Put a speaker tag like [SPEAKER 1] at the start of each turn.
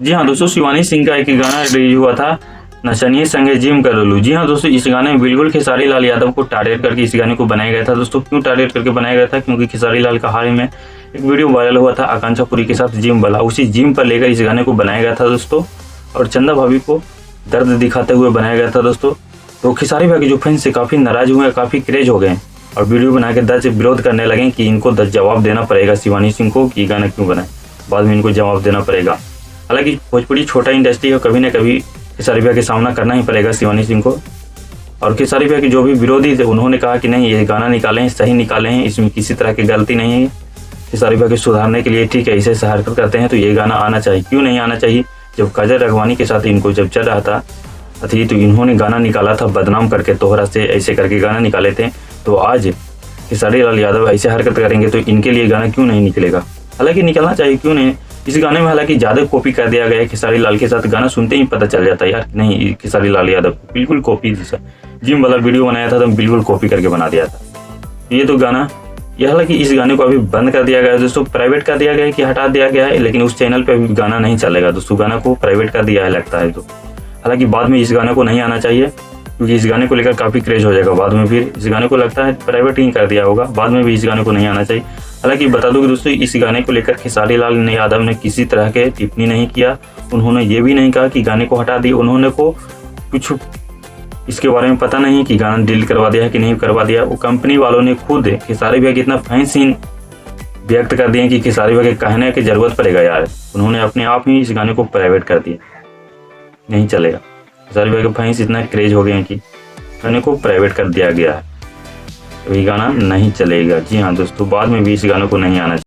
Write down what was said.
[SPEAKER 1] जी हाँ दोस्तों, शिवानी सिंह का एक गाना रिलीज हुआ था, नचनिए संगे जिम करोलू। जी हाँ दोस्तों, इस गाने में बिल्कुल खेसारी लाल यादव को टारगेट करके इस गाने को बनाया गया था। दोस्तों क्यों टारगेट करके बनाया गया था? क्योंकि खेसारी लाल का हाल ही में एक वीडियो वायरल हुआ था आकांक्षा पुरी के साथ जिम वाला, उसी जिम पर लेकर इस गाने को बनाया गया था दोस्तों, और चंदा भाभी को दर्द दिखाते हुए बनाया गया था दोस्तों। तो खेसारी भाई के जो फैंस से काफ़ी नाराज हुए, काफ़ी क्रेज हो गए और वीडियो बना के दर्द से विरोध करने लगे कि इनको जवाब देना पड़ेगा शिवानी सिंह को कि गाना क्यों बनाए, बाद में इनको जवाब देना पड़ेगा। हालांकि भोजपुरी छोटा इंडस्ट्री है, कभी ना कभी खेसारी भैया का सामना करना ही पड़ेगा शिवानी सिंह को। और खेसारी भैया के जो भी विरोधी थे उन्होंने कहा कि नहीं, ये गाना निकाले हैं, सही निकाले हैं, इसमें किसी तरह की गलती नहीं है। खेसारी भैया को सुधारने के लिए ठीक है, इसे हरकत करते हैं तो ये गाना आना चाहिए। क्यों नहीं आना चाहिए? जब काजल राघवानी के साथ इनको जब चल रहा था तो इन्होंने गाना निकाला था बदनाम करके, तोहरा से ऐसे करके गाना निकाले थे। तो आज खेसारी लाल यादव ऐसे हरकत करेंगे तो इनके लिए गाना क्यों नहीं निकलेगा? हालांकि निकलना चाहिए, क्यों नहीं। इस गाने में हालांकि ज़्यादा कॉपी कर दिया गया है खेसारी लाल के साथ, गाना सुनते ही पता चल जाता है यार नहीं, खेसारी लाल यादव बिल्कुल कॉपी जैसा जिम वाला वीडियो बनाया था तो बिल्कुल कॉपी करके बना दिया था ये तो गाना। यह हालांकि इस गाने को अभी बंद कर दिया गया है दोस्तों, प्राइवेट कर दिया गया है कि हटा दिया गया है, लेकिन उस चैनल पे अभी गाना नहीं चलेगा दोस्तों, गाना को प्राइवेट कर दिया है लगता है। तो हालांकि बाद में इस गाने को नहीं आना चाहिए क्योंकि इस गाने को लेकर काफ़ी क्रेज हो जाएगा बाद में, फिर इस गाने को लगता है प्राइवेट ही कर दिया होगा, बाद में भी इस गाने को नहीं आना चाहिए। हालांकि बता दूं कि दोस्तों, इस गाने को लेकर खेसारी लाल यादव ने किसी तरह के टिप्पणी नहीं किया। उन्होंने ये भी नहीं कहा कि गाने को हटा दिया, उन्होंने को कुछ इसके बारे में पता नहीं कि गाना डिलीट करवा दिया है कि नहीं करवा दिया। वो कंपनी वालों ने खुद खेसारी भैया के इतना फैंसीन व्यक्त कर दिए कि खेसारी भैया के कहने की जरूरत पड़ेगा यार, उन्होंने अपने आप ही इस गाने को प्राइवेट कर दिया, नहीं चलेगा। खेसारी भैया के फैंस इतना क्रेज हो गए हैं कि गाने को प्राइवेट कर दिया गया है, तो ये गाना नहीं चलेगा। जी हाँ दोस्तों, बाद में भी इस गाने को नहीं आना चाहिए।